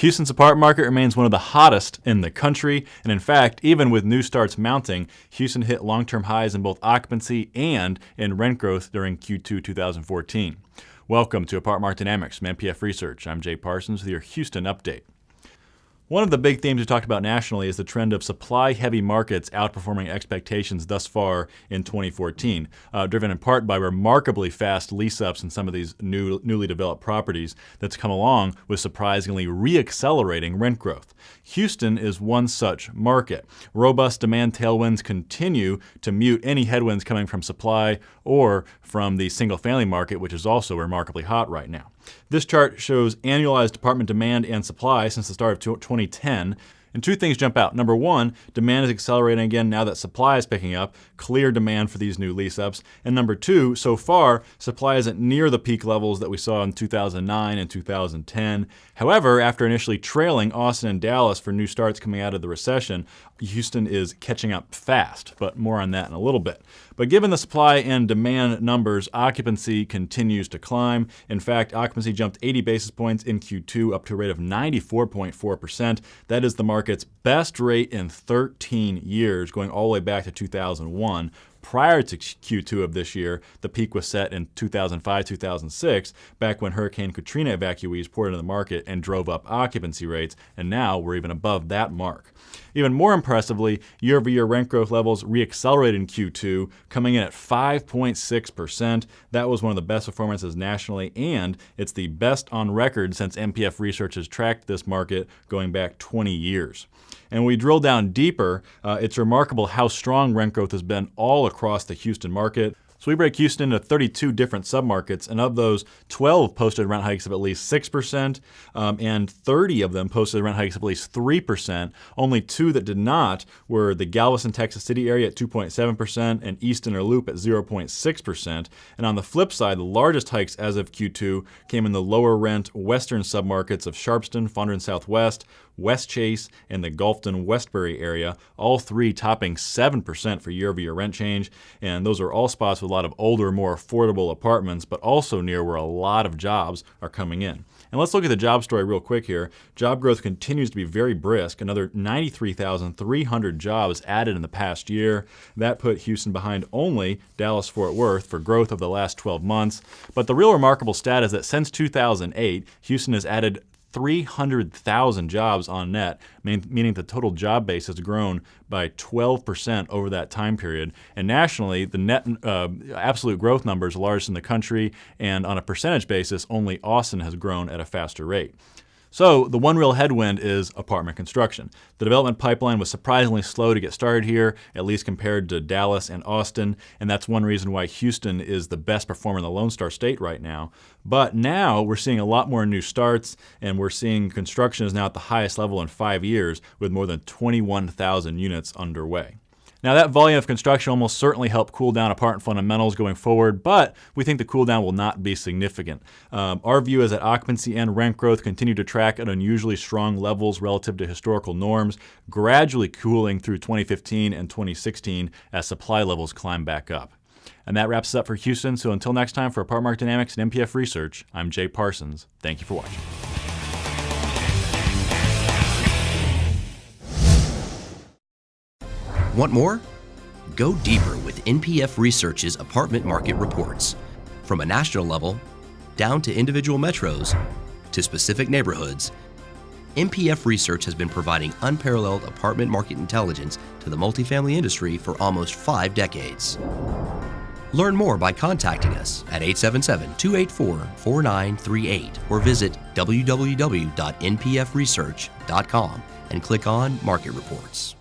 Houston's apartment market remains one of the hottest in the country, and in fact, even with new starts mounting, Houston hit long-term highs in both occupancy and in rent growth during Q2 2014. Welcome to Apartment Market Dynamics from NPF Research. I'm Jay Parsons with your Houston update. One of the big themes we talked about nationally is the trend of supply-heavy markets outperforming expectations thus far in 2014, driven in part by remarkably fast lease-ups in some of these newly developed properties that's come along with surprisingly re-accelerating rent growth. Houston is one such market. Robust demand tailwinds continue to mute any headwinds coming from supply or from the single-family market, which is also remarkably hot right now. This chart shows annualized apartment demand and supply since the start of 2010. And two things jump out. Number one, demand is accelerating again now that supply is picking up, clear demand for these new lease-ups. And number two, so far, supply isn't near the peak levels that we saw in 2009 and 2010. However, after initially trailing Austin and Dallas for new starts coming out of the recession, Houston is catching up fast, but more on that in a little bit. But given the supply and demand numbers, occupancy continues to climb. In fact, occupancy jumped 80 basis points in Q2 up to a rate of 94.4%. That is the market's best rate in 13 years, going all the way back to 2001. Prior to Q2 of this year, the peak was set in 2005-2006, back when Hurricane Katrina evacuees poured into the market and drove up occupancy rates, and now we're even above that mark. Even more impressively, year-over-year rent growth levels re-accelerated in Q2, coming in at 5.6%. That was one of the best performances nationally, and it's the best on record since NPF Research has tracked this market going back 20 years. And when we drill down deeper, it's remarkable how strong rent growth has been all across the Houston market. So we break Houston into 32 different submarkets, and of those, 12 posted rent hikes of at least 6%, and 30 of them posted rent hikes of at least 3%. Only two that did not were the Galveston, Texas City area at 2.7% and Easton or Loop at 0.6%. And on the flip side, the largest hikes as of Q2 came in the lower rent western submarkets of Sharpston, Fondren Southwest, West Chase, and the Gulfton Westbury area, all three topping 7% for year-over-year rent change. And those are all spots with a lot of older, more affordable apartments, but also near where a lot of jobs are coming in. And let's look at the job story real quick here. Job growth continues to be very brisk. Another 93,300 jobs added in the past year. That put Houston behind only Dallas-Fort Worth for growth over the last 12 months. But the real remarkable stat is that since 2008, Houston has added 300,000 jobs on net, meaning the total job base has grown by 12% over that time period. And nationally, the net absolute growth numbers are largest in the country, and on a percentage basis, only Austin has grown at a faster rate. So the one real headwind is apartment construction. The development pipeline was surprisingly slow to get started here, at least compared to Dallas and Austin, and that's one reason why Houston is the best performer in the Lone Star State right now. But now we're seeing a lot more new starts, and we're seeing construction is now at the highest level in 5 years with more than 21,000 units underway. Now that volume of construction almost certainly helped cool down apartment fundamentals going forward, but we think the cool down will not be significant. Our view is that occupancy and rent growth continue to track at unusually strong levels relative to historical norms, gradually cooling through 2015 and 2016 as supply levels climb back up. And that wraps us up for Houston. So until next time, for Apartment Market Dynamics and NPF Research, I'm Jay Parsons. Thank you for watching. Want more? Go deeper with NPF Research's apartment market reports. From a national level, down to individual metros, to specific neighborhoods, NPF Research has been providing unparalleled apartment market intelligence to the multifamily industry for almost 5 decades. Learn more by contacting us at 877-284-4938 or visit www.npfresearch.com and click on Market Reports.